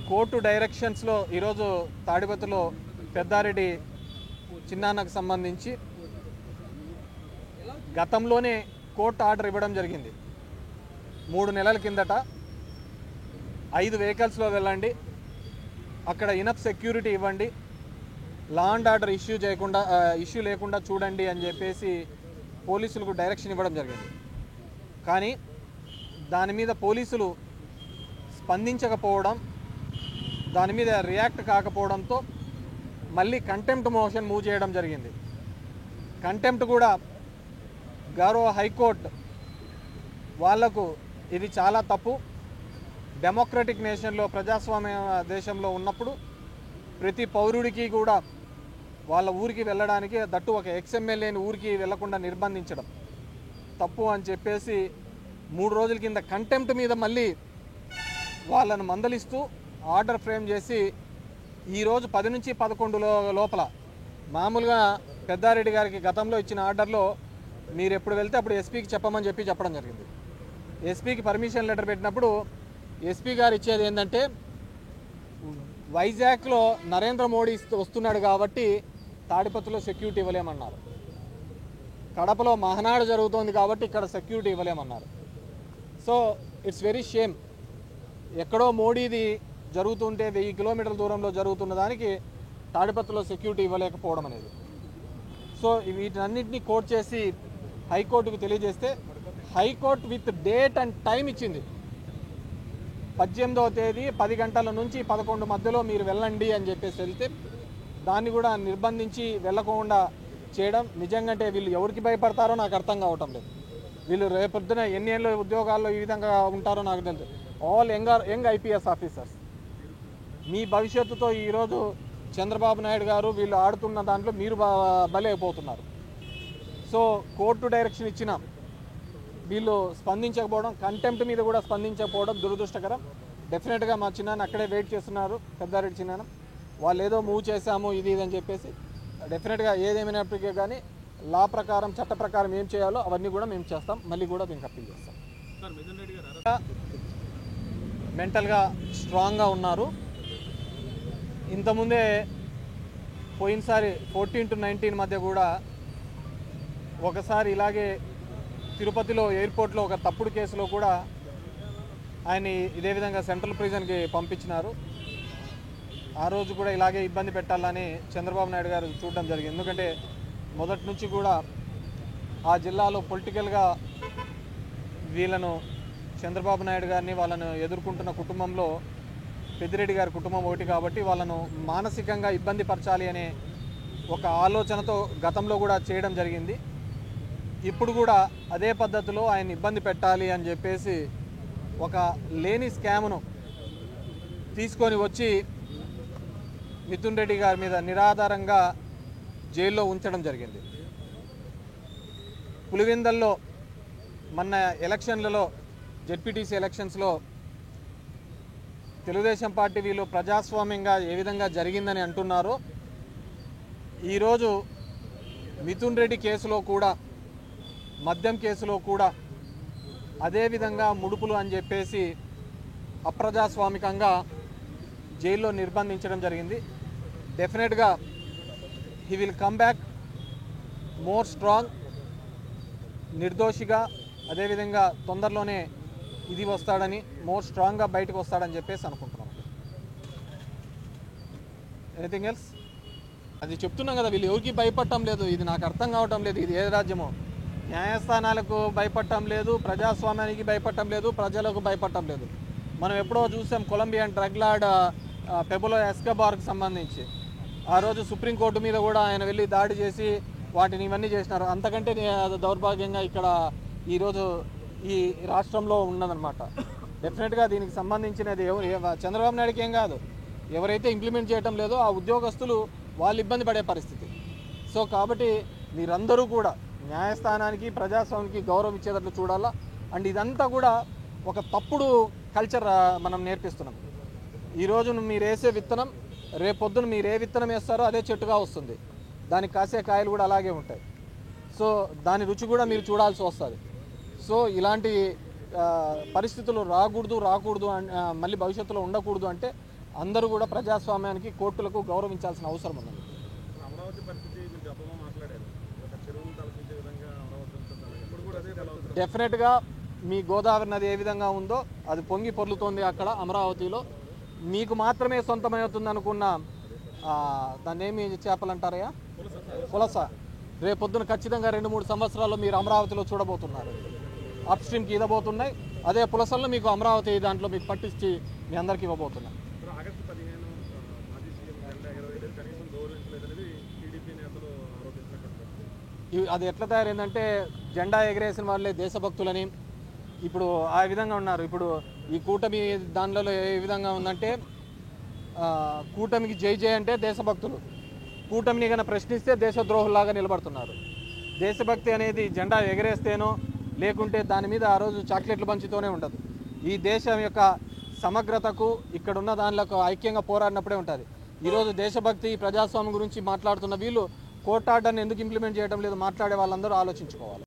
Court డైరెక్షన్స్లో ఈరోజు తాడిపత్రిలో పెద్దారెడ్డి చిన్నాన్నకు సంబంధించి గతంలోనే కోర్టు ఆర్డర్ ఇవ్వడం జరిగింది. 3 నెలల కిందట 5 వెహికల్స్లో వెళ్ళండి, అక్కడ ఇనఫ్ సెక్యూరిటీ ఇవ్వండి, లా అండ్ ఆర్డర్ ఇష్యూ లేకుండా చూడండి అని చెప్పేసి పోలీసులకు డైరెక్షన్ ఇవ్వడం జరిగింది. కానీ దాని మీద పోలీసులు స్పందించకపోవడం, దాని మీద రియాక్ట్ కాకపోవడంతో మళ్ళీ కంటెంప్ట్ మోషన్ మూవ్ చేయడం జరిగింది. కంటెంప్ట్ కూడా గౌరవ హైకోర్టు వాళ్లకు ఇది చాలా తప్పు, డెమోక్రటిక్ నేషన్లో ప్రజాస్వామ్య దేశంలో ఉన్నప్పుడు ప్రతి పౌరుడికి కూడా వాళ్ళ ఊరికి వెళ్ళడానికి, దట్టు ఒక ఎక్స్ఎమ్మెల్యేని ఊరికి వెళ్లకుండా నిర్బంధించడం తప్పు అని చెప్పేసి 3 రోజుల కింద కంటెంప్ట్ మీద మళ్ళీ వాళ్ళను మందలిస్తూ ఆర్డర్ ఫ్రేమ్ చేసి ఈరోజు 10 నుంచి 11 లోపల మామూలుగా పెద్దారెడ్డి గారికి గతంలో ఇచ్చిన ఆర్డర్లో మీరు ఎప్పుడు వెళ్తే అప్పుడు ఎస్పీకి చెప్పమని చెప్పడం జరిగింది. ఎస్పీకి పర్మిషన్ లెటర్ పెట్టినప్పుడు ఎస్పీ గారు ఇచ్చేది ఏంటంటే, వైజాగ్లో నరేంద్ర మోడీ వస్తున్నాడు కాబట్టి తాడిపత్రిలో సెక్యూరిటీ ఇవ్వలేమన్నారు, కడపలో మహనాడు జరుగుతోంది కాబట్టి ఇక్కడ సెక్యూరిటీ ఇవ్వలేమన్నారు. So it's very shame. ఎక్కడో మోడీది జరుగుతుంటే 1000 కిలోమీటర్ల దూరంలో జరుగుతున్న దానికి తాడిపత్రిలో సెక్యూరిటీ ఇవ్వలేకపోవడం అనేది. సో వీటన్నిటిని కోర్టు చేసి హైకోర్టుకు తెలియజేస్తే high court with date and time ఇచ్చింది. 18వ తేదీ 10 గంటల నుంచి 11 మధ్యలో మీరు వెళ్ళండి అని చెప్పేసి వెళ్తే దాన్ని కూడా నిర్బంధించి వెళ్ళకుండా చేయడం నిజంగా వీళ్ళు ఎవరికి భయపడతారో నాకు అర్థం కావటం లేదు. వీళ్ళు రేపొద్దున ఎన్ని ఏళ్ళ ఉద్యోగాల్లో ఈ విధంగా ఉంటారో నాకు తెలుసు. All young IPS officers. మీ భవిష్యత్తుతో ఈరోజు చంద్రబాబు నాయుడు గారు వీళ్ళు ఆడుతున్న దాంట్లో మీరు బలైపోతున్నారు. సో కోర్టు డైరెక్షన్ ఇచ్చిన వీళ్ళు స్పందించకపోవడం, కంటెంప్ట్ మీద కూడా స్పందించకపోవడం దురదృష్టకరం. డెఫినెట్గా మా చిన్నాన్న అక్కడే వెయిట్ చేస్తున్నారు, పెద్దారెడ్డి చిన్నాన్న. వాళ్ళు ఏదో మూవ్ చేశాము ఇది అని చెప్పేసి డెఫినెట్గా ఏదేమైనప్పటికీ కానీ లా ప్రకారం చట్ట ప్రకారం ఏం చేయాలో అవన్నీ కూడా మేము చేస్తాం. మళ్ళీ కూడా దీనికి అప్పీల్ చేస్తాం. మెంటల్గా స్ట్రాంగ్గా ఉన్నారు. ఇంతకుముందే పోయినసారి 14 to 19 మధ్య కూడా ఒకసారి ఇలాగే తిరుపతిలో ఎయిర్పోర్ట్లో ఒక తప్పుడు కేసులో కూడా ఆయన ఇదే విధంగా సెంట్రల్ ప్రిజన్కి పంపించినారు. ఆ రోజు కూడా ఇలాగే ఇబ్బంది పెట్టాలని చంద్రబాబు నాయుడు గారు చూడడం జరిగింది. ఎందుకంటే మొదటి నుంచి కూడా ఆ జిల్లాలో పొలిటికల్గా వీళ్ళను చంద్రబాబు నాయుడు గారిని వాళ్ళను ఎదుర్కొంటున్న కుటుంబంలో పెద్దిరెడ్డి గారి కుటుంబం ఒకటి కాబట్టి వాళ్ళను మానసికంగా ఇబ్బంది పరచాలి అనే ఒక ఆలోచనతో గతంలో కూడా చేయడం జరిగింది. ఇప్పుడు కూడా అదే పద్ధతిలో ఆయన ఇబ్బంది పెట్టాలి అని చెప్పేసి ఒక లేని స్కామ్ను తీసుకొని వచ్చి మిథున్ రెడ్డి గారి మీద నిరాధారంగా జైల్లో ఉంచడం జరిగింది. పులివెందల్లో మొన్న ఎలక్షన్లలో జెడ్పీటీసీ ఎలక్షన్స్లో తెలుగుదేశం పార్టీ వీళ్ళు ప్రజాస్వామ్యంగా ఏ విధంగా జరిగిందని అంటున్నారో ఈరోజు మిథున్ రెడ్డి కేసులో కూడా, మద్యం కేసులో కూడా అదేవిధంగా ముడుపులు అని చెప్పేసి అప్రజాస్వామికంగా జైల్లో నిర్బంధించడం జరిగింది. డెఫినెట్గా he will come back more strong, నిర్దోషిగా, అదేవిధంగా తొందరలోనే ఇది వస్తాడని, మోర్ స్ట్రాంగ్గా బయటకు వస్తాడని చెప్పేసి అనుకుంటున్నాం. Anything else? అది చెప్తున్నాం కదా, వీళ్ళు ఎవరికి భయపడటం లేదు. ఇది నాకు అర్థం కావటం లేదు. ఇది ఏ రాజ్యమో? న్యాయస్థానాలకు భయపడటం లేదు, ప్రజాస్వామ్యానికి భయపడటం లేదు, ప్రజలకు భయపడటం లేదు. మనం ఎప్పుడో చూసాం కొలంబియన్ డ్రగ్ లార్డ్ పెబులో ఎస్కోబార్కి సంబంధించి. ఆ రోజు సుప్రీంకోర్టు మీద కూడా ఆయన వెళ్ళి దాడి చేసి వాటిని ఇవన్నీ చేసినారు. అంతకంటే దౌర్భాగ్యంగా ఇక్కడ ఈరోజు ఈ రాష్ట్రంలో ఉన్నదన్నమాట. డెఫినెట్గా దీనికి సంబంధించినది చంద్రబాబు నాయుడుకి ఏం కాదు, ఎవరైతే ఇంప్లిమెంట్ చేయటం లేదో ఆ ఉద్యోగస్తులు వాళ్ళు ఇబ్బంది పడే పరిస్థితి. సో కాబట్టి మీరందరూ కూడా న్యాయస్థానానికి, ప్రజాస్వామ్యానికి గౌరవం ఇచ్చేటట్లు చూడాలా. అండ్ ఇదంతా కూడా ఒక తప్పుడు కల్చర్ మనం నేర్పిస్తున్నాం. ఈరోజు మీరు వేసే విత్తనం రేపొద్దున మీరు ఏ విత్తనం వేస్తారో అదే చెట్టుగా వస్తుంది, దానికి కాసే కాయలు కూడా అలాగే ఉంటాయి. సో దాని రుచి కూడా మీరు చూడాల్సి వస్తుంది. సో ఇలాంటి పరిస్థితులు రాకూడదు మళ్ళీ భవిష్యత్తులో ఉండకూడదు అంటే అందరూ కూడా ప్రజాస్వామ్యానికి కోర్టులకు గౌరవించాల్సిన అవసరం ఉంది. అమరావతి పరిస్థితి మీరు గతంలో మాట్లాడారు, ఒక చెరువును తలపించే విధంగా అమరావతి ఉంటుంది. ఇప్పుడు కూడా అదే అవుతుంది. డెఫినెట్గా మీ గోదావరి నది ఏ విధంగా ఉందో అది పొంగి పొర్లుతోంది అక్కడ అమరావతిలో. మీకు మాత్రమే సొంతమవుతుంది అనుకున్న దాన్ని ఏమి చేపలంటారయ్యా, పులస, రేపొద్దున ఖచ్చితంగా 2-3 సంవత్సరాల్లో మీరు అమరావతిలో చూడబోతున్నారు. అప్ స్ట్రీమ్కి ఇదబోతున్నాయి, అదే పులసల్లో మీకు అమరావతి దాంట్లో మీకు పట్టించి మీ అందరికీ ఇవ్వబోతున్నాయి. ఆగస్టు 15 మాజీ సీఎం జెండా ఎగరవేయలేదు, కనీసం గౌరవించలేదనేది టీడీపీ నేతలు ఆరోపిస్తున్నట్టు. అది ఎట్లా తయారైందంటే జెండా ఎగరేసిన వాళ్ళే దేశభక్తులని ఇప్పుడు ఆ విధంగా ఉన్నారు. ఇప్పుడు ఈ కూటమి దానిలో ఏ విధంగా ఉందంటే కూటమికి జై జై అంటే దేశభక్తులు, కూటమిని కన్నా ప్రశ్నిస్తే దేశద్రోహుల్లాగా నిలబడుతున్నారు. దేశభక్తి అనేది జెండా ఎగరేస్తేనో లేకుంటే దాని మీద ఆ రోజు చాక్లెట్లు పంచుతూనే ఉండదు. ఈ దేశం యొక్క సమగ్రతకు ఇక్కడున్న దానిలో ఐక్యంగా పోరాడినప్పుడే ఉంటుంది. ఈరోజు దేశభక్తి ప్రజాస్వామ్యం గురించి మాట్లాడుతున్న వీళ్ళు కోర్టు ఆర్డర్ని ఎందుకు ఇంప్లిమెంట్ చేయడం లేదు మాట్లాడే వాళ్ళందరూ ఆలోచించుకోవాలి.